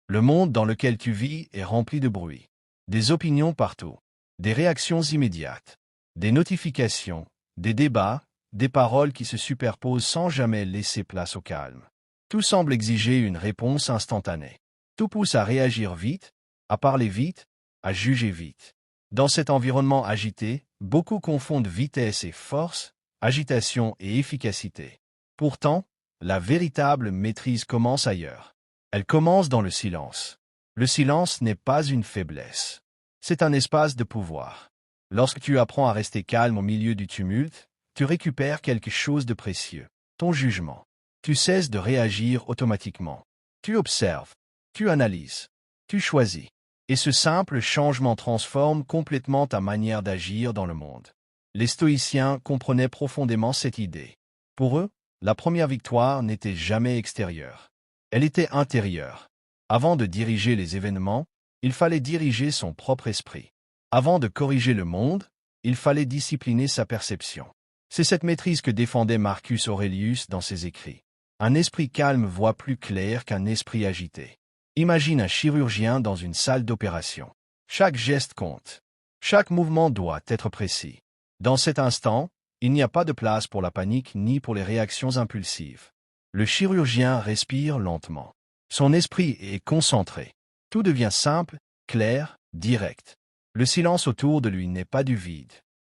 Le monde dans lequel tu vis est rempli de bruit. Des opinions partout. Des réactions immédiates. Des notifications. Des débats. Des paroles qui se superposent sans jamais laisser place au calme. Tout semble exiger une réponse instantanée. Tout pousse à réagir vite, à parler vite, à juger vite. Dans cet environnement agité, beaucoup confondent vitesse et force, agitation et efficacité. Pourtant, la véritable maîtrise commence ailleurs. Elle commence dans le silence. Le silence n'est pas une faiblesse. C'est un espace de pouvoir. Lorsque tu apprends à rester calme au milieu du tumulte, tu récupères quelque chose de précieux, ton jugement. Tu cesses de réagir automatiquement. Tu observes, tu analyses, tu choisis. Et ce simple changement transforme complètement ta manière d'agir dans le monde. Les stoïciens comprenaient profondément cette idée. Pour eux, la première victoire n'était jamais extérieure. Elle était intérieure. Avant de diriger les événements, il fallait diriger son propre esprit. Avant de corriger le monde, il fallait discipliner sa perception. C'est cette maîtrise que défendait Marcus Aurelius dans ses écrits. Un esprit calme voit plus clair qu'un esprit agité. Imagine un chirurgien dans une salle d'opération. Chaque geste compte. Chaque mouvement doit être précis. Dans cet instant, il n'y a pas de place pour la panique ni pour les réactions impulsives. Le chirurgien respire lentement. Son esprit est concentré. Tout devient simple, clair, direct. Le silence autour de lui n'est pas du vide.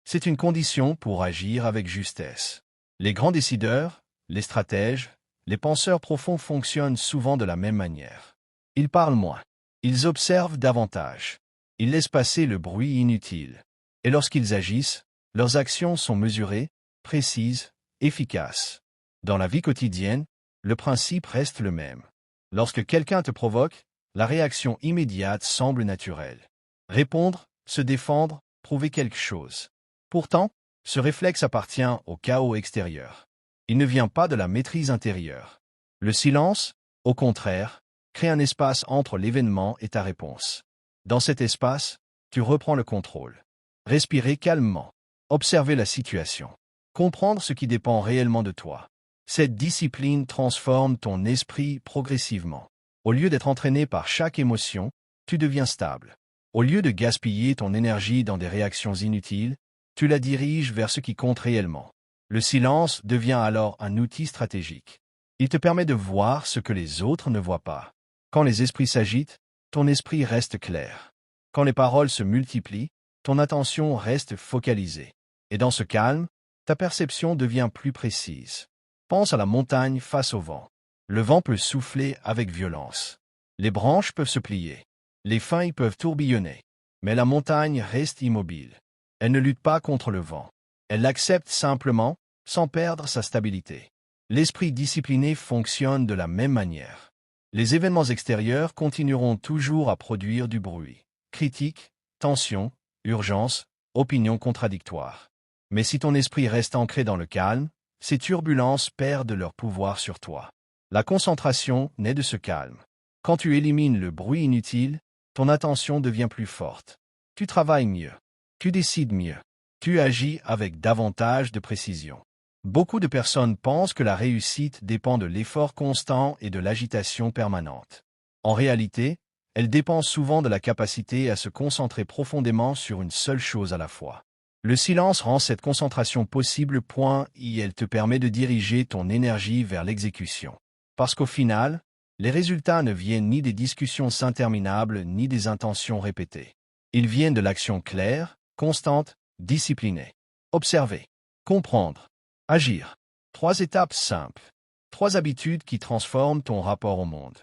C'est une condition pour agir avec justesse. Les grands décideurs, les stratèges, les penseurs profonds fonctionnent souvent de la même manière. Ils parlent moins. Ils observent davantage. Ils laissent passer le bruit inutile. Et lorsqu'ils agissent, leurs actions sont mesurées, précises, efficaces. Dans la vie quotidienne, le principe reste le même. Lorsque quelqu'un te provoque, la réaction immédiate semble naturelle. Répondre, se défendre, prouver quelque chose. Pourtant, ce réflexe appartient au chaos extérieur. Il ne vient pas de la maîtrise intérieure. Le silence, au contraire, crée un espace entre l'événement et ta réponse. Dans cet espace, tu reprends le contrôle. Respirer calmement. Observer la situation. Comprendre ce qui dépend réellement de toi. Cette discipline transforme ton esprit progressivement. Au lieu d'être entraîné par chaque émotion, tu deviens stable. Au lieu de gaspiller ton énergie dans des réactions inutiles, tu la diriges vers ce qui compte réellement. Le silence devient alors un outil stratégique. Il te permet de voir ce que les autres ne voient pas. Quand les esprits s'agitent, ton esprit reste clair. Quand les paroles se multiplient, ton attention reste focalisée. Et dans ce calme, ta perception devient plus précise. Pense à la montagne face au vent. Le vent peut souffler avec violence. Les branches peuvent se plier. Les feuilles peuvent tourbillonner. Mais la montagne reste immobile. Elle ne lutte pas contre le vent. Elle l'accepte simplement, sans perdre sa stabilité. L'esprit discipliné fonctionne de la même manière. Les événements extérieurs continueront toujours à produire du bruit. Critiques, tensions, urgences, opinions contradictoires. Mais si ton esprit reste ancré dans le calme, ces turbulences perdent leur pouvoir sur toi. La concentration naît de ce calme. Quand tu élimines le bruit inutile, ton attention devient plus forte. Tu travailles mieux. Tu décides mieux. Tu agis avec davantage de précision. Beaucoup de personnes pensent que la réussite dépend de l'effort constant et de l'agitation permanente. En réalité, elle dépend souvent de la capacité à se concentrer profondément sur une seule chose à la fois. Le silence rend cette concentration possible, et elle te permet de diriger ton énergie vers l'exécution. Parce qu'au final, les résultats ne viennent ni des discussions interminables ni des intentions répétées. Ils viennent de l'action claire, constante, disciplinée. Observer, comprendre, agir. 3 étapes simples. 3 habitudes qui transforment ton rapport au monde.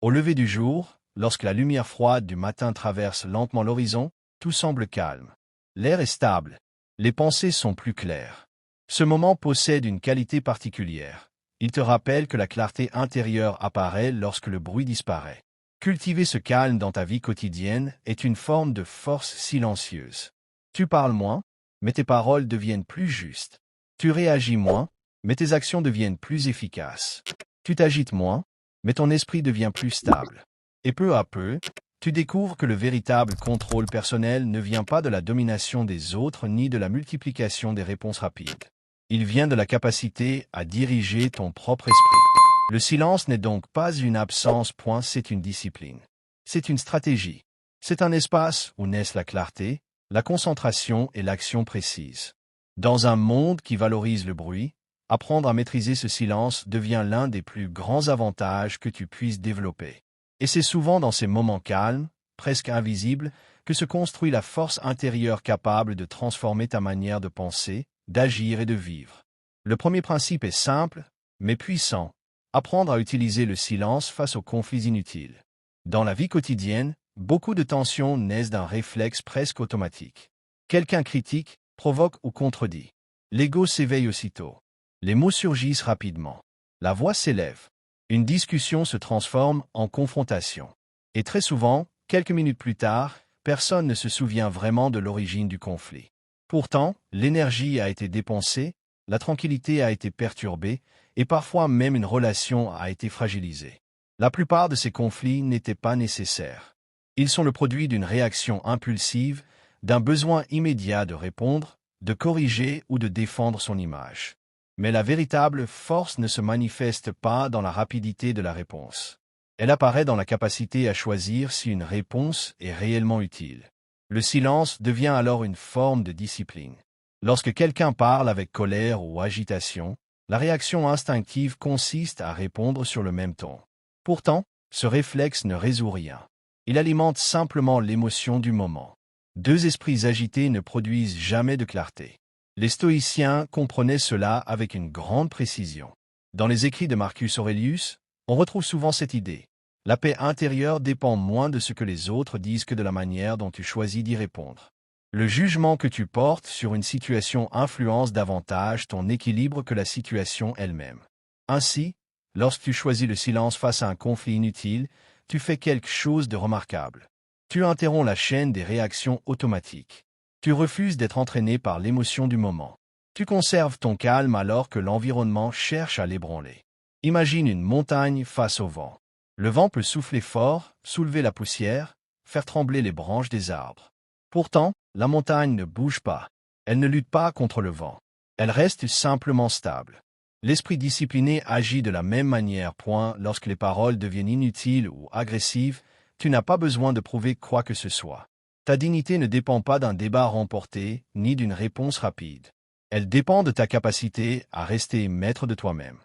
Au lever du jour, lorsque la lumière froide du matin traverse lentement l'horizon, tout semble calme. L'air est stable. Les pensées sont plus claires. Ce moment possède une qualité particulière. Il te rappelle que la clarté intérieure apparaît lorsque le bruit disparaît. Cultiver ce calme dans ta vie quotidienne est une forme de force silencieuse. Tu parles moins, mais tes paroles deviennent plus justes. Tu réagis moins, mais tes actions deviennent plus efficaces. Tu t'agites moins, mais ton esprit devient plus stable. Et peu à peu, tu découvres que le véritable contrôle personnel ne vient pas de la domination des autres ni de la multiplication des réponses rapides. Il vient de la capacité à diriger ton propre esprit. Le silence n'est donc pas une absence, c'est une discipline. C'est une stratégie. C'est un espace où naissent la clarté, la concentration et l'action précise. Dans un monde qui valorise le bruit, apprendre à maîtriser ce silence devient l'un des plus grands avantages que tu puisses développer. Et c'est souvent dans ces moments calmes, presque invisibles, que se construit la force intérieure capable de transformer ta manière de penser, d'agir et de vivre. Le premier principe est simple, mais puissant. Apprendre à utiliser le silence face aux conflits inutiles. Dans la vie quotidienne, beaucoup de tensions naissent d'un réflexe presque automatique. Quelqu'un critique, provoque ou contredit. L'ego s'éveille aussitôt. Les mots surgissent rapidement. La voix s'élève. Une discussion se transforme en confrontation. Et très souvent, quelques minutes plus tard, personne ne se souvient vraiment de l'origine du conflit. Pourtant, l'énergie a été dépensée, la tranquillité a été perturbée, et parfois même une relation a été fragilisée. La plupart de ces conflits n'étaient pas nécessaires. Ils sont le produit d'une réaction impulsive, d'un besoin immédiat de répondre, de corriger ou de défendre son image. Mais la véritable force ne se manifeste pas dans la rapidité de la réponse. Elle apparaît dans la capacité à choisir si une réponse est réellement utile. Le silence devient alors une forme de discipline. Lorsque quelqu'un parle avec colère ou agitation, la réaction instinctive consiste à répondre sur le même ton. Pourtant, ce réflexe ne résout rien. Il alimente simplement l'émotion du moment. Deux esprits agités ne produisent jamais de clarté. Les stoïciens comprenaient cela avec une grande précision. Dans les écrits de Marcus Aurelius, on retrouve souvent cette idée. La paix intérieure dépend moins de ce que les autres disent que de la manière dont tu choisis d'y répondre. Le jugement que tu portes sur une situation influence davantage ton équilibre que la situation elle-même. Ainsi, lorsque tu choisis le silence face à un conflit inutile, tu fais quelque chose de remarquable. Tu interromps la chaîne des réactions automatiques. Tu refuses d'être entraîné par l'émotion du moment. Tu conserves ton calme alors que l'environnement cherche à l'ébranler. Imagine une montagne face au vent. Le vent peut souffler fort, soulever la poussière, faire trembler les branches des arbres. Pourtant, la montagne ne bouge pas. Elle ne lutte pas contre le vent. Elle reste simplement stable. L'esprit discipliné agit de la même manière. Lorsque les paroles deviennent inutiles ou agressives, tu n'as pas besoin de prouver quoi que ce soit. Ta dignité ne dépend pas d'un débat remporté, ni d'une réponse rapide. Elle dépend de ta capacité à rester maître de toi-même.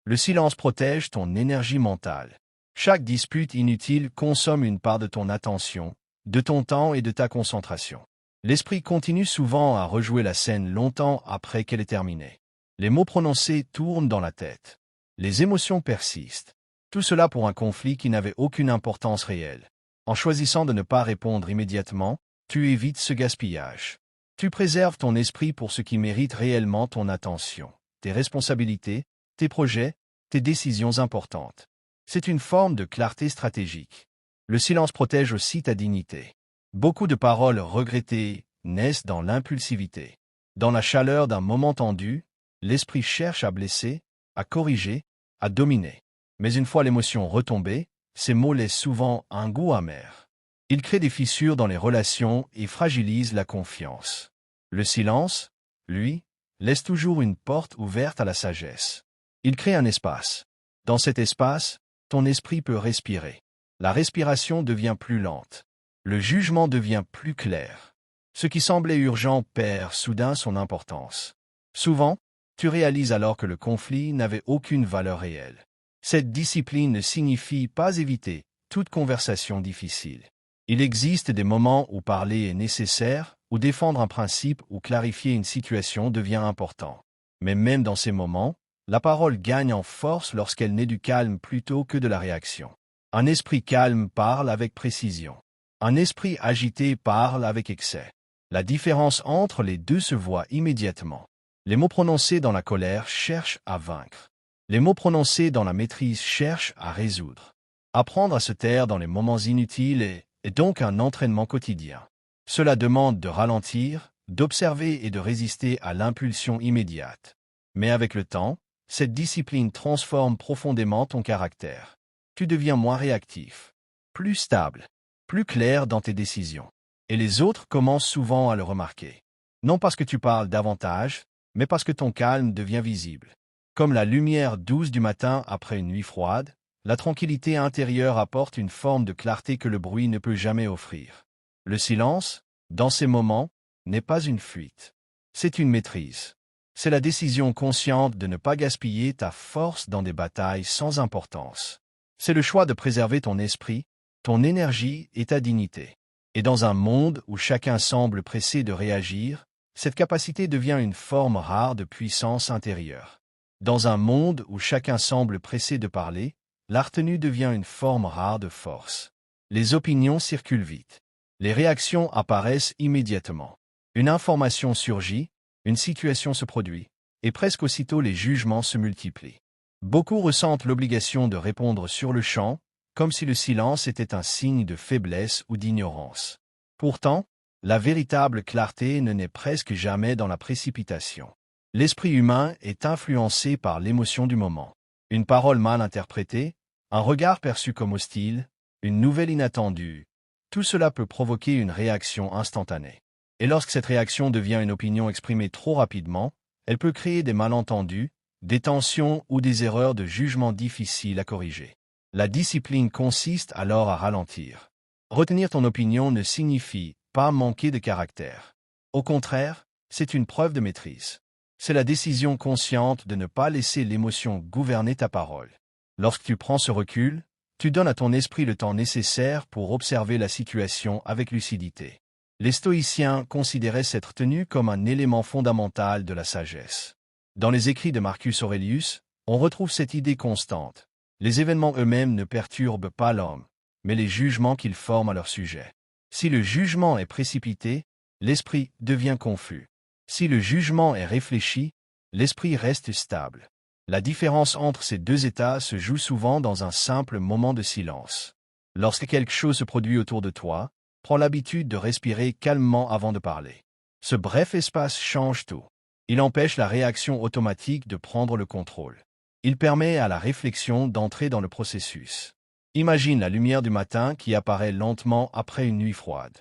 Le silence protège ton énergie mentale. Chaque dispute inutile consomme une part de ton attention, de ton temps et de ta concentration. L'esprit continue souvent à rejouer la scène longtemps après qu'elle est terminée. Les mots prononcés tournent dans la tête. Les émotions persistent. Tout cela pour un conflit qui n'avait aucune importance réelle. En choisissant de ne pas répondre immédiatement, tu évites ce gaspillage. Tu préserves ton esprit pour ce qui mérite réellement ton attention, tes responsabilités, tes projets, tes décisions importantes. C'est une forme de clarté stratégique. Le silence protège aussi ta dignité. Beaucoup de paroles regrettées naissent dans l'impulsivité. Dans la chaleur d'un moment tendu, l'esprit cherche à blesser, à corriger, à dominer. Mais une fois l'émotion retombée, ces mots laissent souvent un goût amer. Ils créent des fissures dans les relations et fragilisent la confiance. Le silence, lui, laisse toujours une porte ouverte à la sagesse. Il crée un espace. Dans cet espace, ton esprit peut respirer. La respiration devient plus lente. Le jugement devient plus clair. Ce qui semblait urgent perd soudain son importance. Souvent, tu réalises alors que le conflit n'avait aucune valeur réelle. Cette discipline ne signifie pas éviter toute conversation difficile. Il existe des moments où parler est nécessaire, où défendre un principe ou clarifier une situation devient important. Mais même dans ces moments, la parole gagne en force lorsqu'elle naît du calme plutôt que de la réaction. Un esprit calme parle avec précision. Un esprit agité parle avec excès. La différence entre les deux se voit immédiatement. Les mots prononcés dans la colère cherchent à vaincre. Les mots prononcés dans la maîtrise cherchent à résoudre. Apprendre à se taire dans les moments inutiles est donc un entraînement quotidien. Cela demande de ralentir, d'observer et de résister à l'impulsion immédiate. Mais avec le temps, cette discipline transforme profondément ton caractère. Tu deviens moins réactif, plus stable, plus clair dans tes décisions. Et les autres commencent souvent à le remarquer. Non parce que tu parles davantage, mais parce que ton calme devient visible. Comme la lumière douce du matin après une nuit froide, La tranquillité intérieure apporte une forme de clarté que le bruit ne peut jamais offrir. Le silence, dans ces moments, n'est pas une fuite. C'est une maîtrise. C'est la décision consciente de ne pas gaspiller ta force dans des batailles sans importance. C'est le choix de préserver ton esprit, ton énergie et ta dignité. Et dans un monde où chacun semble pressé de réagir, cette capacité devient une forme rare de puissance intérieure. Dans un monde où chacun semble pressé de parler, la retenue devient une forme rare de force. Les opinions circulent vite. Les réactions apparaissent immédiatement. Une information surgit, une situation se produit, et presque aussitôt les jugements se multiplient. Beaucoup ressentent l'obligation de répondre sur le champ, comme si le silence était un signe de faiblesse ou d'ignorance. Pourtant, la véritable clarté ne naît presque jamais dans la précipitation. L'esprit humain est influencé par l'émotion du moment. Une parole mal interprétée, un regard perçu comme hostile, une nouvelle inattendue, tout cela peut provoquer une réaction instantanée. Et lorsque cette réaction devient une opinion exprimée trop rapidement, elle peut créer des malentendus, des tensions ou des erreurs de jugement difficiles à corriger. La discipline consiste alors à ralentir. Retenir ton opinion ne signifie pas manquer de caractère. Au contraire, c'est une preuve de maîtrise. C'est la décision consciente de ne pas laisser l'émotion gouverner ta parole. Lorsque tu prends ce recul, tu donnes à ton esprit le temps nécessaire pour observer la situation avec lucidité. Les stoïciens considéraient cette retenue comme un élément fondamental de la sagesse. Dans les écrits de Marcus Aurelius, on retrouve cette idée constante. Les événements eux-mêmes ne perturbent pas l'homme, mais les jugements qu'il forme à leur sujet. Si le jugement est précipité, l'esprit devient confus. Si le jugement est réfléchi, l'esprit reste stable. La différence entre ces deux états se joue souvent dans un simple moment de silence. Lorsque quelque chose se produit autour de toi, prends l'habitude de respirer calmement avant de parler. Ce bref espace change tout. Il empêche la réaction automatique de prendre le contrôle. Il permet à la réflexion d'entrer dans le processus. Imagine la lumière du matin qui apparaît lentement après une nuit froide.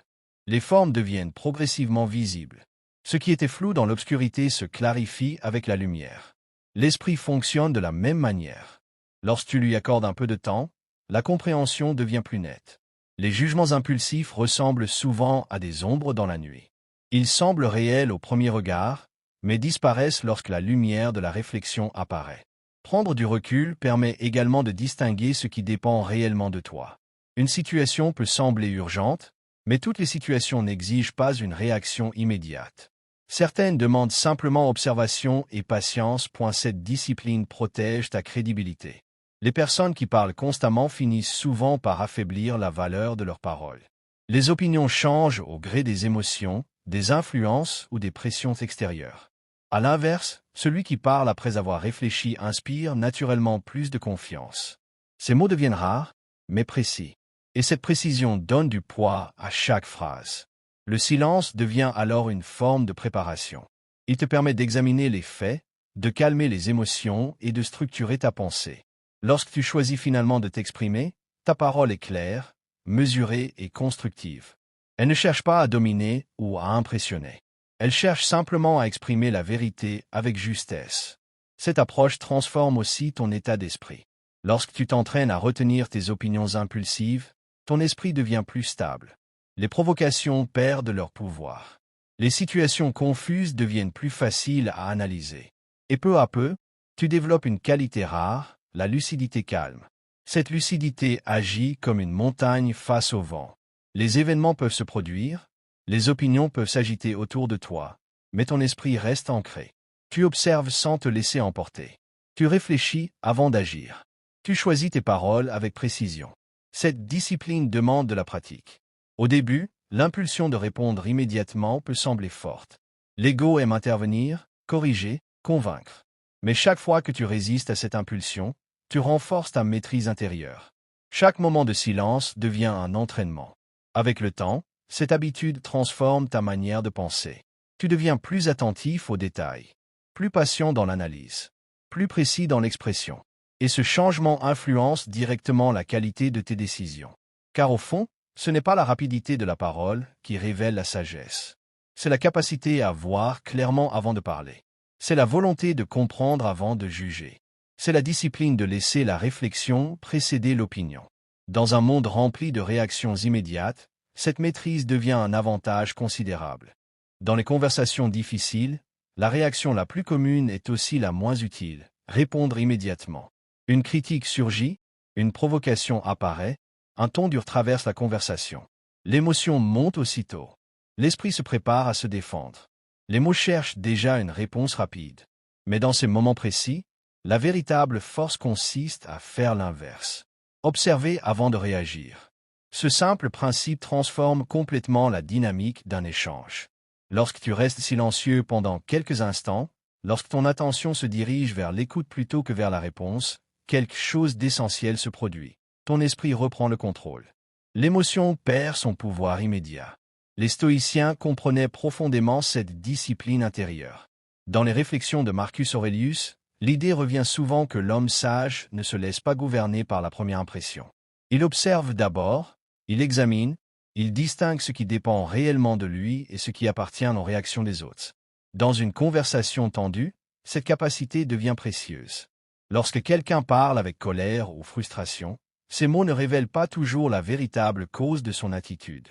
Les formes deviennent progressivement visibles. Ce qui était flou dans l'obscurité se clarifie avec la lumière. L'esprit fonctionne de la même manière. Lorsque tu lui accordes un peu de temps, la compréhension devient plus nette. Les jugements impulsifs ressemblent souvent à des ombres dans la nuit. Ils semblent réels au premier regard, mais disparaissent lorsque la lumière de la réflexion apparaît. Prendre du recul permet également de distinguer ce qui dépend réellement de toi. Une situation peut sembler urgente, mais toutes les situations n'exigent pas une réaction immédiate. Certaines demandent simplement observation et patience. Cette discipline protège ta crédibilité. Les personnes qui parlent constamment finissent souvent par affaiblir la valeur de leurs paroles. Les opinions changent au gré des émotions, des influences ou des pressions extérieures. À l'inverse, celui qui parle après avoir réfléchi inspire naturellement plus de confiance. Ces mots deviennent rares, mais précis. Et cette précision donne du poids à chaque phrase. Le silence devient alors une forme de préparation. Il te permet d'examiner les faits, de calmer les émotions et de structurer ta pensée. Lorsque tu choisis finalement de t'exprimer, ta parole est claire, mesurée et constructive. Elle ne cherche pas à dominer ou à impressionner. Elle cherche simplement à exprimer la vérité avec justesse. Cette approche transforme aussi ton état d'esprit. Lorsque tu t'entraînes à retenir tes opinions impulsives, ton esprit devient plus stable. Les provocations perdent leur pouvoir. Les situations confuses deviennent plus faciles à analyser. Et peu à peu, tu développes une qualité rare, la lucidité calme. Cette lucidité agit comme une montagne face au vent. Les événements peuvent se produire, les opinions peuvent s'agiter autour de toi, mais ton esprit reste ancré. Tu observes sans te laisser emporter. Tu réfléchis avant d'agir. Tu choisis tes paroles avec précision. Cette discipline demande de la pratique. Au début, l'impulsion de répondre immédiatement peut sembler forte. L'ego aime intervenir, corriger, convaincre. Mais chaque fois que tu résistes à cette impulsion, tu renforces ta maîtrise intérieure. Chaque moment de silence devient un entraînement. Avec le temps, cette habitude transforme ta manière de penser. Tu deviens plus attentif aux détails, plus patient dans l'analyse, plus précis dans l'expression. Et ce changement influence directement la qualité de tes décisions. Car au fond, ce n'est pas la rapidité de la parole qui révèle la sagesse. C'est la capacité à voir clairement avant de parler. C'est la volonté de comprendre avant de juger. C'est la discipline de laisser la réflexion précéder l'opinion. Dans un monde rempli de réactions immédiates, cette maîtrise devient un avantage considérable. Dans les conversations difficiles, la réaction la plus commune est aussi la moins utile, répondre immédiatement. Une critique surgit, une provocation apparaît, un ton dur traverse la conversation. L'émotion monte aussitôt. L'esprit se prépare à se défendre. Les mots cherchent déjà une réponse rapide. Mais dans ces moments précis, la véritable force consiste à faire l'inverse. Observer avant de réagir. Ce simple principe transforme complètement la dynamique d'un échange. Lorsque tu restes silencieux pendant quelques instants, lorsque ton attention se dirige vers l'écoute plutôt que vers la réponse, quelque chose d'essentiel se produit. Ton esprit reprend le contrôle. L'émotion perd son pouvoir immédiat. Les stoïciens comprenaient profondément cette discipline intérieure. Dans les réflexions de Marcus Aurelius, l'idée revient souvent que l'homme sage ne se laisse pas gouverner par la première impression. Il observe d'abord, il examine, il distingue ce qui dépend réellement de lui et ce qui appartient aux réactions des autres. Dans une conversation tendue, cette capacité devient précieuse. Lorsque quelqu'un parle avec colère ou frustration, ces mots ne révèlent pas toujours la véritable cause de son attitude.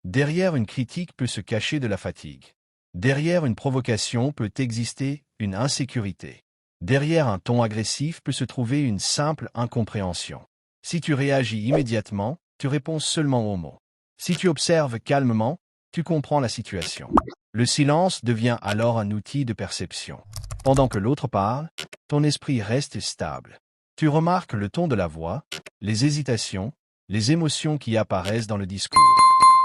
Derrière une critique peut se cacher de la fatigue. Derrière une provocation peut exister une insécurité. Derrière un ton agressif peut se trouver une simple incompréhension. Si tu réagis immédiatement, tu réponds seulement aux mots. Si tu observes calmement, tu comprends la situation. Le silence devient alors un outil de perception. Pendant que l'autre parle, ton esprit reste stable. Tu remarques le ton de la voix, les hésitations, les émotions qui apparaissent dans le discours.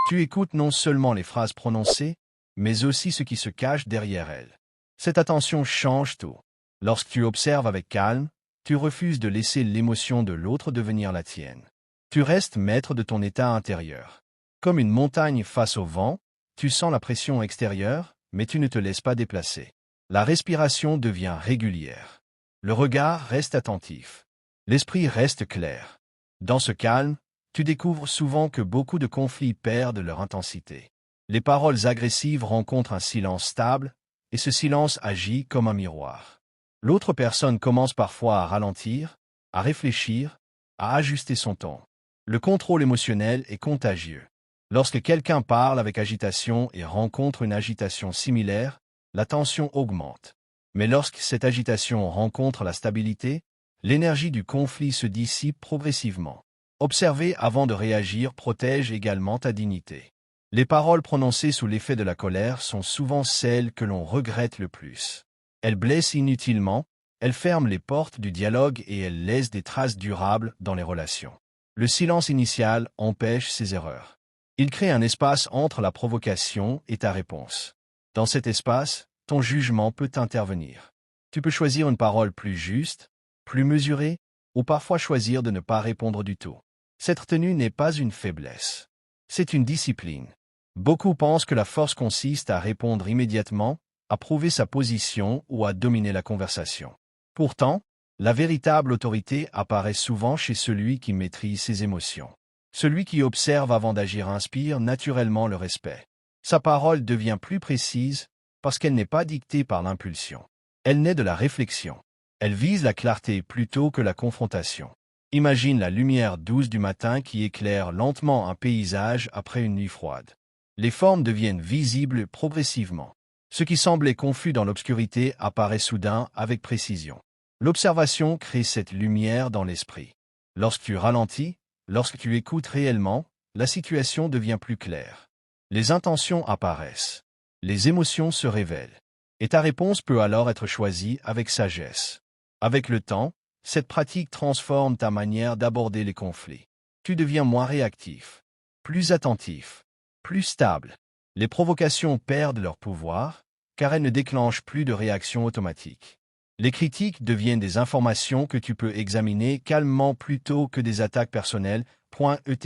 Tu écoutes non seulement les phrases prononcées, mais aussi ce qui se cache derrière elles. Cette attention change tout. Lorsque tu observes avec calme, tu refuses de laisser l'émotion de l'autre devenir la tienne. Tu restes maître de ton état intérieur. Comme une montagne face au vent, tu sens la pression extérieure, mais tu ne te laisses pas déplacer. La respiration devient régulière. Le regard reste attentif. L'esprit reste clair. Dans ce calme, tu découvres souvent que beaucoup de conflits perdent leur intensité. Les paroles agressives rencontrent un silence stable, et ce silence agit comme un miroir. L'autre personne commence parfois à ralentir, à réfléchir, à ajuster son ton. Le contrôle émotionnel est contagieux. Lorsque quelqu'un parle avec agitation et rencontre une agitation similaire, la tension augmente. Mais lorsque cette agitation rencontre la stabilité, l'énergie du conflit se dissipe progressivement. Observer avant de réagir protège également ta dignité. Les paroles prononcées sous l'effet de la colère sont souvent celles que l'on regrette le plus. Elles blessent inutilement, elles ferment les portes du dialogue et elles laissent des traces durables dans les relations. Le silence initial empêche ces erreurs. Il crée un espace entre la provocation et ta réponse. Dans cet espace, ton jugement peut intervenir. Tu peux choisir une parole plus juste, plus mesurée, ou parfois choisir de ne pas répondre du tout. Cette tenue n'est pas une faiblesse. C'est une discipline. Beaucoup pensent que la force consiste à répondre immédiatement, à prouver sa position ou à dominer la conversation. Pourtant, la véritable autorité apparaît souvent chez celui qui maîtrise ses émotions. Celui qui observe avant d'agir inspire naturellement le respect. Sa parole devient plus précise parce qu'elle n'est pas dictée par l'impulsion. Elle naît de la réflexion. Elle vise la clarté plutôt que la confrontation. Imagine la lumière douce du matin qui éclaire lentement un paysage après une nuit froide. Les formes deviennent visibles progressivement. Ce qui semblait confus dans l'obscurité apparaît soudain avec précision. L'observation crée cette lumière dans l'esprit. Lorsque tu ralentis, lorsque tu écoutes réellement, la situation devient plus claire. Les intentions apparaissent. Les émotions se révèlent. Et ta réponse peut alors être choisie avec sagesse. Avec le temps, cette pratique transforme ta manière d'aborder les conflits. Tu deviens moins réactif, plus attentif, plus stable. Les provocations perdent leur pouvoir, car elles ne déclenchent plus de réaction automatique. Les critiques deviennent des informations que tu peux examiner calmement plutôt que des attaques personnelles.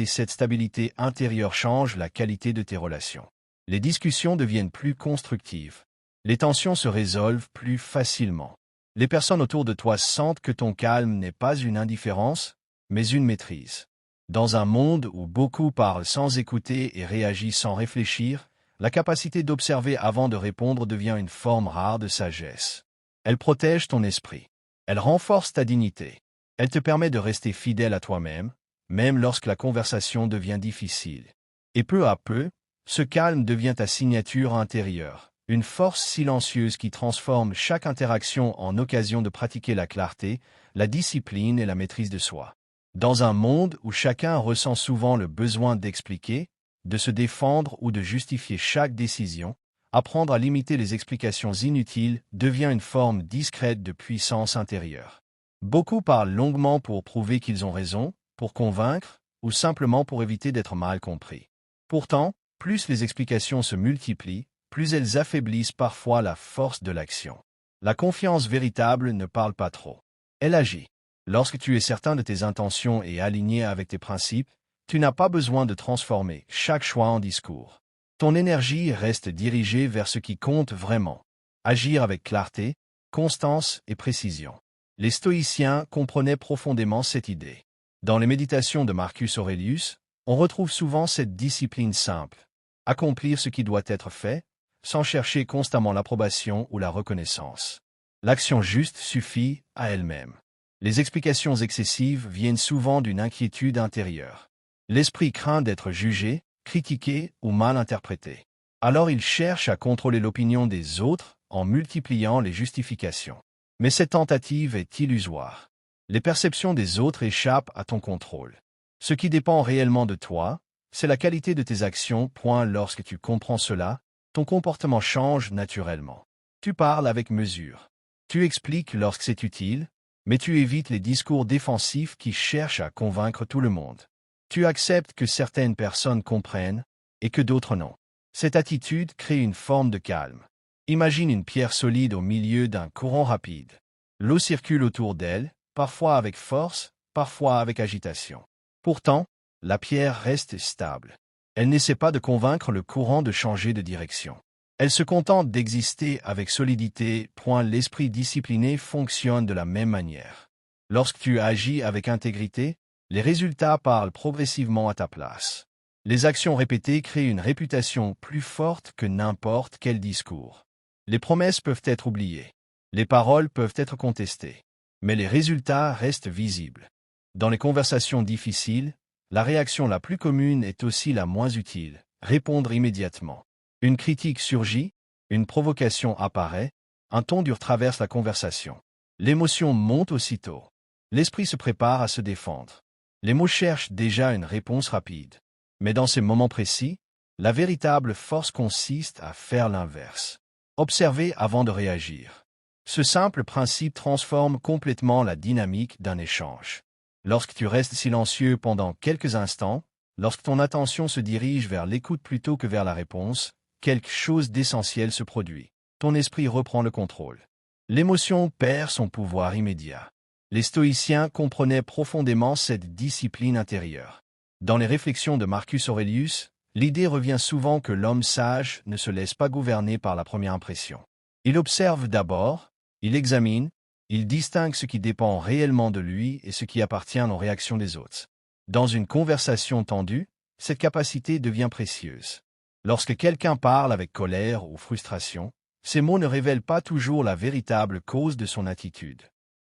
Cette stabilité intérieure change la qualité de tes relations. Les discussions deviennent plus constructives. Les tensions se résolvent plus facilement. Les personnes autour de toi sentent que ton calme n'est pas une indifférence, mais une maîtrise. Dans un monde où beaucoup parlent sans écouter et réagissent sans réfléchir, la capacité d'observer avant de répondre devient une forme rare de sagesse. Elle protège ton esprit. Elle renforce ta dignité. Elle te permet de rester fidèle à toi-même, même lorsque la conversation devient difficile. Et peu à peu, ce calme devient ta signature intérieure, une force silencieuse qui transforme chaque interaction en occasion de pratiquer la clarté, la discipline et la maîtrise de soi. Dans un monde où chacun ressent souvent le besoin d'expliquer, de se défendre ou de justifier chaque décision, apprendre à limiter les explications inutiles devient une forme discrète de puissance intérieure. Beaucoup parlent longuement pour prouver qu'ils ont raison, pour convaincre, ou simplement pour éviter d'être mal compris. Pourtant, plus les explications se multiplient, plus elles affaiblissent parfois la force de l'action. La confiance véritable ne parle pas trop. Elle agit. Lorsque tu es certain de tes intentions et aligné avec tes principes, tu n'as pas besoin de transformer chaque choix en discours. Ton énergie reste dirigée vers ce qui compte vraiment. Agir avec clarté, constance et précision. Les stoïciens comprenaient profondément cette idée. Dans les méditations de Marcus Aurelius, on retrouve souvent cette discipline simple. Accomplir ce qui doit être fait, sans chercher constamment l'approbation ou la reconnaissance. L'action juste suffit à elle-même. Les explications excessives viennent souvent d'une inquiétude intérieure. L'esprit craint d'être jugé, critiqué ou mal interprété. Alors il cherche à contrôler l'opinion des autres en multipliant les justifications. Mais cette tentative est illusoire. Les perceptions des autres échappent à ton contrôle. Ce qui dépend réellement de toi, c'est la qualité de tes actions. Lorsque tu comprends cela, ton comportement change naturellement. Tu parles avec mesure. Tu expliques lorsque c'est utile, mais tu évites les discours défensifs qui cherchent à convaincre tout le monde. Tu acceptes que certaines personnes comprennent et que d'autres non. Cette attitude crée une forme de calme. Imagine une pierre solide au milieu d'un courant rapide. L'eau circule autour d'elle, parfois avec force, parfois avec agitation. Pourtant, la pierre reste stable. Elle n'essaie pas de convaincre le courant de changer de direction. Elle se contente d'exister avec solidité. L'esprit discipliné fonctionne de la même manière. Lorsque tu agis avec intégrité, les résultats parlent progressivement à ta place. Les actions répétées créent une réputation plus forte que n'importe quel discours. Les promesses peuvent être oubliées. Les paroles peuvent être contestées. Mais les résultats restent visibles. Dans les conversations difficiles, la réaction la plus commune est aussi la moins utile, répondre immédiatement. Une critique surgit, une provocation apparaît, un ton dur traverse la conversation. L'émotion monte aussitôt. L'esprit se prépare à se défendre. Les mots cherchent déjà une réponse rapide. Mais dans ces moments précis, la véritable force consiste à faire l'inverse. Observer avant de réagir. Ce simple principe transforme complètement la dynamique d'un échange. Lorsque tu restes silencieux pendant quelques instants, lorsque ton attention se dirige vers l'écoute plutôt que vers la réponse, quelque chose d'essentiel se produit. Ton esprit reprend le contrôle. L'émotion perd son pouvoir immédiat. Les stoïciens comprenaient profondément cette discipline intérieure. Dans les réflexions de Marcus Aurelius, l'idée revient souvent que l'homme sage ne se laisse pas gouverner par la première impression. Il observe d'abord, il examine, il distingue ce qui dépend réellement de lui et ce qui appartient aux réactions des autres. Dans une conversation tendue, cette capacité devient précieuse. Lorsque quelqu'un parle avec colère ou frustration, ces mots ne révèlent pas toujours la véritable cause de son attitude.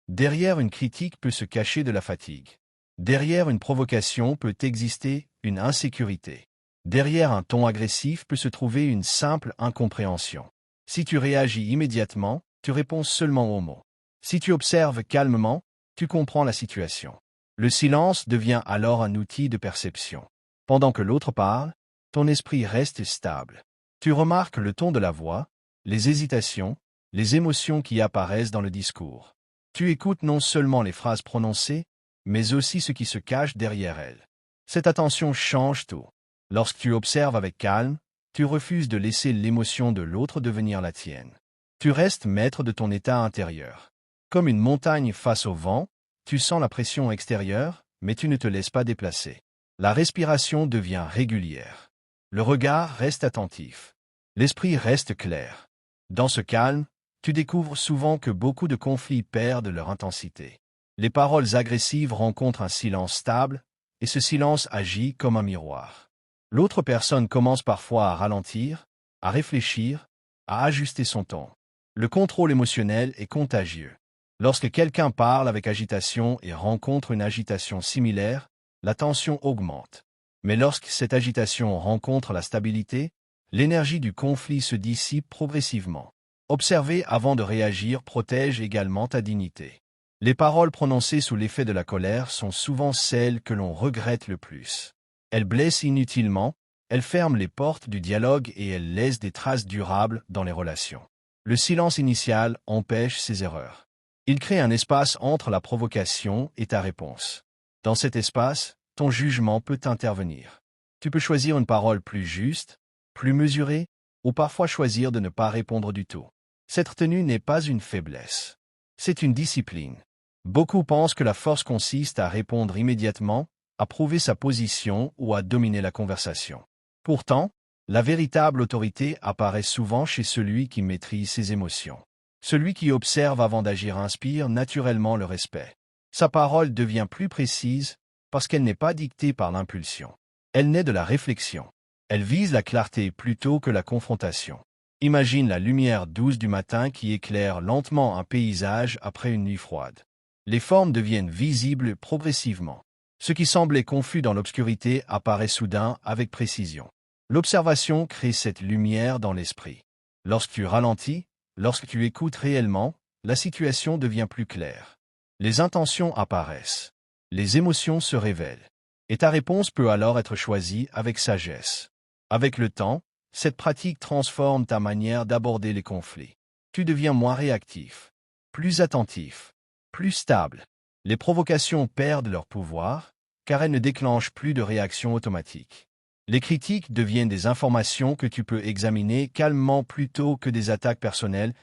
Derrière une critique peut se cacher de la fatigue. Derrière une provocation peut exister une insécurité. Derrière un ton agressif peut se trouver une simple incompréhension. Si tu réagis immédiatement, tu réponds seulement aux mots. Si tu observes calmement, tu comprends la situation. Le silence devient alors un outil de perception. Pendant que l'autre parle, ton esprit reste stable. Tu remarques le ton de la voix, les hésitations, les émotions qui apparaissent dans le discours. Tu écoutes non seulement les phrases prononcées, mais aussi ce qui se cache derrière elles. Cette attention change tout. Lorsque tu observes avec calme, tu refuses de laisser l'émotion de l'autre devenir la tienne. Tu restes maître de ton état intérieur. Comme une montagne face au vent, tu sens la pression extérieure, mais tu ne te laisses pas déplacer. La respiration devient régulière. Le regard reste attentif. L'esprit reste clair. Dans ce calme, tu découvres souvent que beaucoup de conflits perdent leur intensité. Les paroles agressives rencontrent un silence stable, et ce silence agit comme un miroir. L'autre personne commence parfois à ralentir, à réfléchir, à ajuster son ton. Le contrôle émotionnel est contagieux. Lorsque quelqu'un parle avec agitation et rencontre une agitation similaire, la tension augmente. Mais lorsque cette agitation rencontre la stabilité, l'énergie du conflit se dissipe progressivement. Observer avant de réagir protège également ta dignité. Les paroles prononcées sous l'effet de la colère sont souvent celles que l'on regrette le plus. Elles blessent inutilement, elles ferment les portes du dialogue et elles laissent des traces durables dans les relations. Le silence initial empêche ces erreurs. Il crée un espace entre la provocation et ta réponse. Dans cet espace, ton jugement peut intervenir. Tu peux choisir une parole plus juste, plus mesurée, ou parfois choisir de ne pas répondre du tout. Cette tenue n'est pas une faiblesse. C'est une discipline. Beaucoup pensent que la force consiste à répondre immédiatement, à prouver sa position ou à dominer la conversation. Pourtant, la véritable autorité apparaît souvent chez celui qui maîtrise ses émotions. Celui qui observe avant d'agir inspire naturellement le respect. Sa parole devient plus précise parce qu'elle n'est pas dictée par l'impulsion. Elle naît de la réflexion. Elle vise la clarté plutôt que la confrontation. Imagine la lumière douce du matin qui éclaire lentement un paysage après une nuit froide. Les formes deviennent visibles progressivement. Ce qui semblait confus dans l'obscurité apparaît soudain avec précision. L'observation crée cette lumière dans l'esprit. Lorsque tu ralentis, lorsque tu écoutes réellement, la situation devient plus claire. Les intentions apparaissent. Les émotions se révèlent. Et ta réponse peut alors être choisie avec sagesse. Avec le temps, cette pratique transforme ta manière d'aborder les conflits. Tu deviens moins réactif, plus attentif, plus stable. Les provocations perdent leur pouvoir, car elles ne déclenchent plus de réaction automatique. Les critiques deviennent des informations que tu peux examiner calmement plutôt que des attaques personnelles.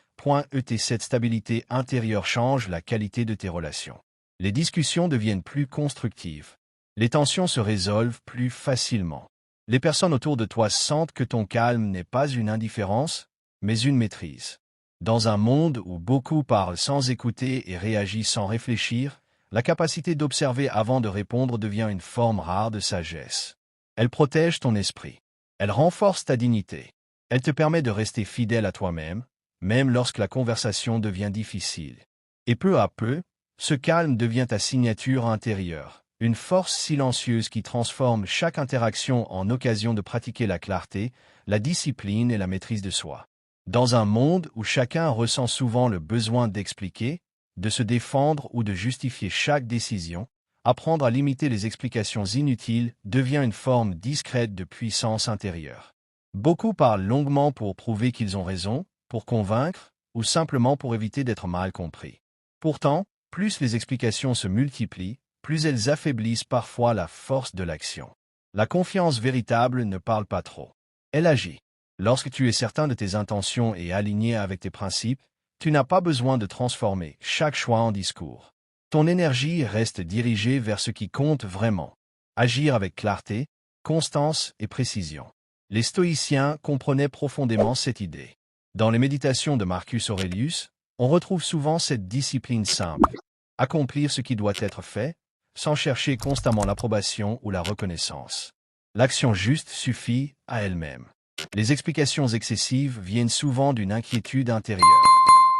Cette stabilité intérieure change la qualité de tes relations. Les discussions deviennent plus constructives. Les tensions se résolvent plus facilement. Les personnes autour de toi sentent que ton calme n'est pas une indifférence, mais une maîtrise. Dans un monde où beaucoup parlent sans écouter et réagissent sans réfléchir, la capacité d'observer avant de répondre devient une forme rare de sagesse. Elle protège ton esprit. Elle renforce ta dignité. Elle te permet de rester fidèle à toi-même, même lorsque la conversation devient difficile. Et peu à peu, ce calme devient ta signature intérieure. Une force silencieuse qui transforme chaque interaction en occasion de pratiquer la clarté, la discipline et la maîtrise de soi. Dans un monde où chacun ressent souvent le besoin d'expliquer, de se défendre ou de justifier chaque décision, apprendre à limiter les explications inutiles devient une forme discrète de puissance intérieure. Beaucoup parlent longuement pour prouver qu'ils ont raison, pour convaincre, ou simplement pour éviter d'être mal compris. Pourtant, plus les explications se multiplient, plus elles affaiblissent parfois la force de l'action. La confiance véritable ne parle pas trop. Elle agit. Lorsque tu es certain de tes intentions et aligné avec tes principes, tu n'as pas besoin de transformer chaque choix en discours. Ton énergie reste dirigée vers ce qui compte vraiment. Agir avec clarté, constance et précision. Les stoïciens comprenaient profondément cette idée. Dans les méditations de Marcus Aurelius, on retrouve souvent cette discipline simple. Accomplir ce qui doit être fait, sans chercher constamment l'approbation ou la reconnaissance. L'action juste suffit à elle-même. Les explications excessives viennent souvent d'une inquiétude intérieure.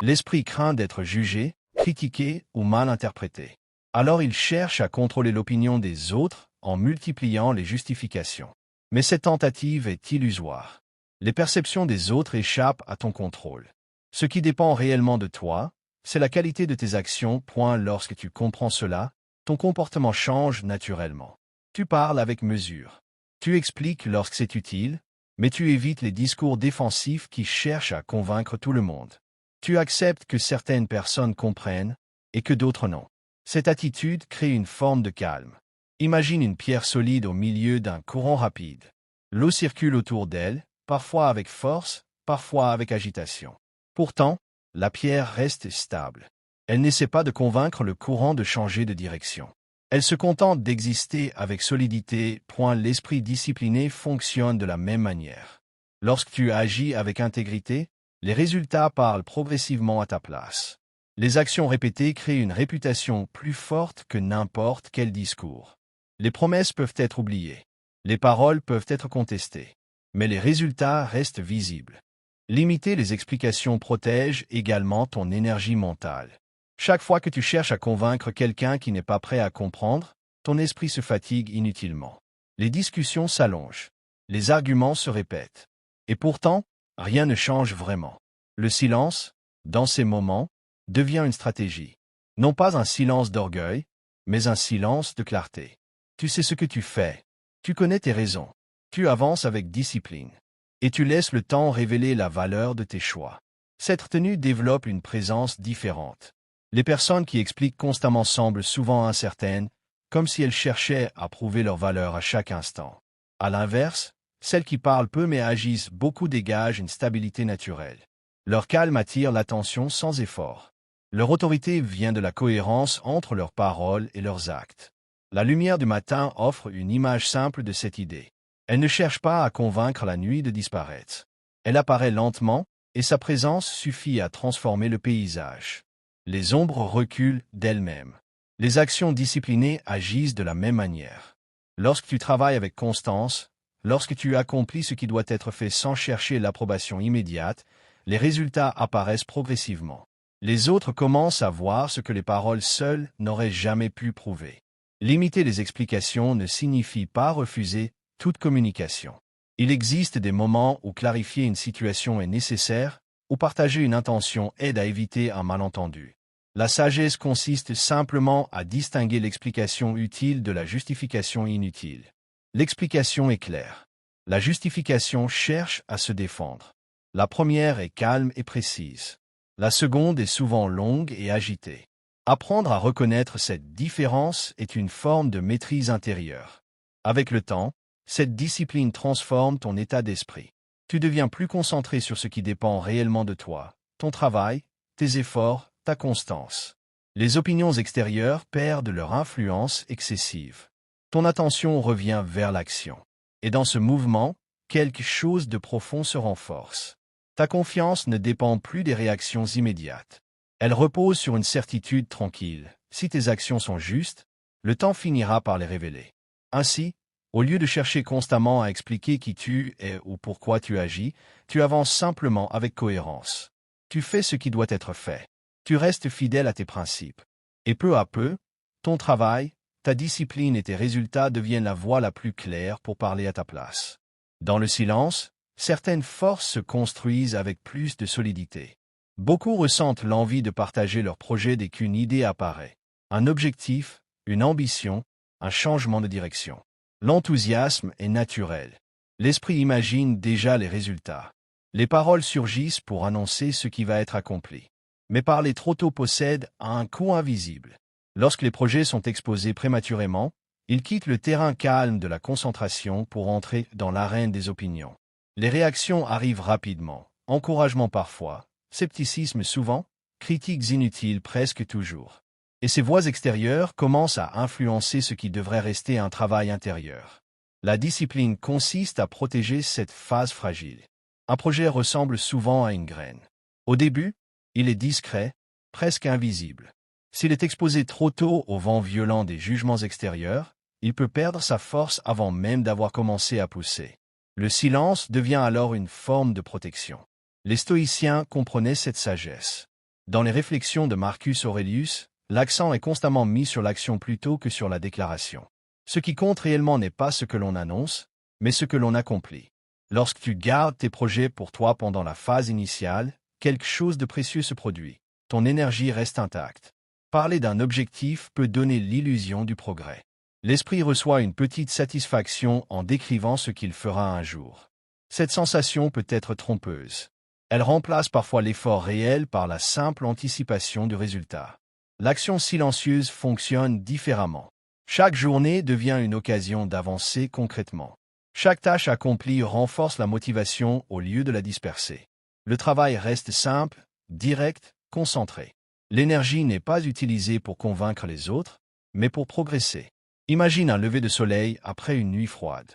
L'esprit craint d'être jugé, critiqué ou mal interprété. Alors il cherche à contrôler l'opinion des autres en multipliant les justifications. Mais cette tentative est illusoire. Les perceptions des autres échappent à ton contrôle. Ce qui dépend réellement de toi, c'est la qualité de tes actions. Lorsque tu comprends cela, ton comportement change naturellement. Tu parles avec mesure. Tu expliques lorsque c'est utile, mais tu évites les discours défensifs qui cherchent à convaincre tout le monde. Tu acceptes que certaines personnes comprennent et que d'autres non. Cette attitude crée une forme de calme. Imagine une pierre solide au milieu d'un courant rapide. L'eau circule autour d'elle, parfois avec force, parfois avec agitation. Pourtant, la pierre reste stable. Elle n'essaie pas de convaincre le courant de changer de direction. Elle se contente d'exister avec solidité. L'esprit discipliné fonctionne de la même manière. Lorsque tu agis avec intégrité, les résultats parlent progressivement à ta place. Les actions répétées créent une réputation plus forte que n'importe quel discours. Les promesses peuvent être oubliées. Les paroles peuvent être contestées. Mais les résultats restent visibles. Limiter les explications protège également ton énergie mentale. Chaque fois que tu cherches à convaincre quelqu'un qui n'est pas prêt à comprendre, ton esprit se fatigue inutilement. Les discussions s'allongent. Les arguments se répètent. Et pourtant, rien ne change vraiment. Le silence, dans ces moments, devient une stratégie. Non pas un silence d'orgueil, mais un silence de clarté. Tu sais ce que tu fais. Tu connais tes raisons. Tu avances avec discipline. Et tu laisses le temps révéler la valeur de tes choix. Cette tenue développe une présence différente. Les personnes qui expliquent constamment semblent souvent incertaines, comme si elles cherchaient à prouver leur valeur à chaque instant. À l'inverse, celles qui parlent peu mais agissent beaucoup dégagent une stabilité naturelle. Leur calme attire l'attention sans effort. Leur autorité vient de la cohérence entre leurs paroles et leurs actes. La lumière du matin offre une image simple de cette idée. Elle ne cherche pas à convaincre la nuit de disparaître. Elle apparaît lentement, et sa présence suffit à transformer le paysage. Les ombres reculent d'elles-mêmes. Les actions disciplinées agissent de la même manière. Lorsque tu travailles avec constance, lorsque tu accomplis ce qui doit être fait sans chercher l'approbation immédiate, les résultats apparaissent progressivement. Les autres commencent à voir ce que les paroles seules n'auraient jamais pu prouver. Limiter les explications ne signifie pas refuser toute communication. Il existe des moments où clarifier une situation est nécessaire, ou partager une intention aide à éviter un malentendu. La sagesse consiste simplement à distinguer l'explication utile de la justification inutile. L'explication est claire. La justification cherche à se défendre. La première est calme et précise. La seconde est souvent longue et agitée. Apprendre à reconnaître cette différence est une forme de maîtrise intérieure. Avec le temps, cette discipline transforme ton état d'esprit. Tu deviens plus concentré sur ce qui dépend réellement de toi, ton travail, tes efforts, ta constance. Les opinions extérieures perdent leur influence excessive. Ton attention revient vers l'action. Et dans ce mouvement, quelque chose de profond se renforce. Ta confiance ne dépend plus des réactions immédiates. Elle repose sur une certitude tranquille. Si tes actions sont justes, le temps finira par les révéler. Ainsi, au lieu de chercher constamment à expliquer qui tu es ou pourquoi tu agis, tu avances simplement avec cohérence. Tu fais ce qui doit être fait. Tu restes fidèle à tes principes. Et peu à peu, ton travail, ta discipline et tes résultats deviennent la voie la plus claire pour parler à ta place. Dans le silence, certaines forces se construisent avec plus de solidité. Beaucoup ressentent l'envie de partager leur projet dès qu'une idée apparaît. Un objectif, une ambition, un changement de direction. L'enthousiasme est naturel. L'esprit imagine déjà les résultats. Les paroles surgissent pour annoncer ce qui va être accompli. Mais parler trop tôt possède un coût invisible. Lorsque les projets sont exposés prématurément, ils quittent le terrain calme de la concentration pour entrer dans l'arène des opinions. Les réactions arrivent rapidement, encouragement parfois, scepticisme souvent, critiques inutiles presque toujours. Et ces voix extérieures commencent à influencer ce qui devrait rester un travail intérieur. La discipline consiste à protéger cette phase fragile. Un projet ressemble souvent à une graine. Au début, il est discret, presque invisible. S'il est exposé trop tôt au vent violent des jugements extérieurs, il peut perdre sa force avant même d'avoir commencé à pousser. Le silence devient alors une forme de protection. Les stoïciens comprenaient cette sagesse. Dans les réflexions de Marcus Aurelius, l'accent est constamment mis sur l'action plutôt que sur la déclaration. Ce qui compte réellement n'est pas ce que l'on annonce, mais ce que l'on accomplit. Lorsque tu gardes tes projets pour toi pendant la phase initiale, quelque chose de précieux se produit. Ton énergie reste intacte. Parler d'un objectif peut donner l'illusion du progrès. L'esprit reçoit une petite satisfaction en décrivant ce qu'il fera un jour. Cette sensation peut être trompeuse. Elle remplace parfois l'effort réel par la simple anticipation du résultat. L'action silencieuse fonctionne différemment. Chaque journée devient une occasion d'avancer concrètement. Chaque tâche accomplie renforce la motivation au lieu de la disperser. Le travail reste simple, direct, concentré. L'énergie n'est pas utilisée pour convaincre les autres, mais pour progresser. Imagine un lever de soleil après une nuit froide.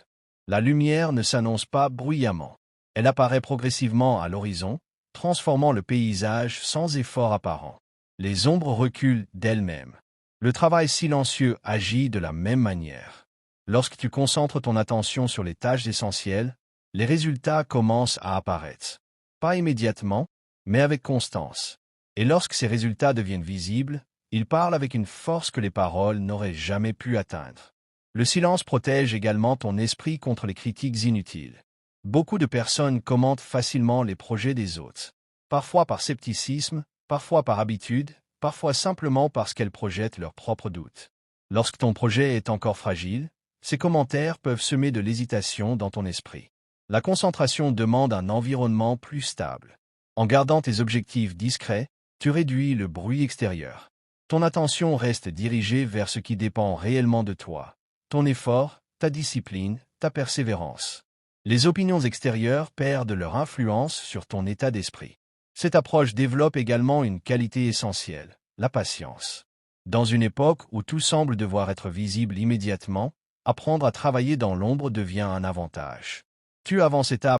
La lumière ne s'annonce pas bruyamment. Elle apparaît progressivement à l'horizon, transformant le paysage sans effort apparent. Les ombres reculent d'elles-mêmes. Le travail silencieux agit de la même manière. Lorsque tu concentres ton attention sur les tâches essentielles, les résultats commencent à apparaître. Pas immédiatement, mais avec constance. Et lorsque ces résultats deviennent visibles, il parle avec une force que les paroles n'auraient jamais pu atteindre. Le silence protège également ton esprit contre les critiques inutiles. Beaucoup de personnes commentent facilement les projets des autres, parfois par scepticisme, parfois par habitude, parfois simplement parce qu'elles projettent leurs propres doutes. Lorsque ton projet est encore fragile, ces commentaires peuvent semer de l'hésitation dans ton esprit. La concentration demande un environnement plus stable. En gardant tes objectifs discrets, tu réduis le bruit extérieur. Ton attention reste dirigée vers ce qui dépend réellement de toi. Ton effort, ta discipline, ta persévérance. Les opinions extérieures perdent leur influence sur ton état d'esprit. Cette approche développe également une qualité essentielle, la patience. Dans une époque où tout semble devoir être visible immédiatement, apprendre à travailler dans l'ombre devient un avantage. Tu avances étape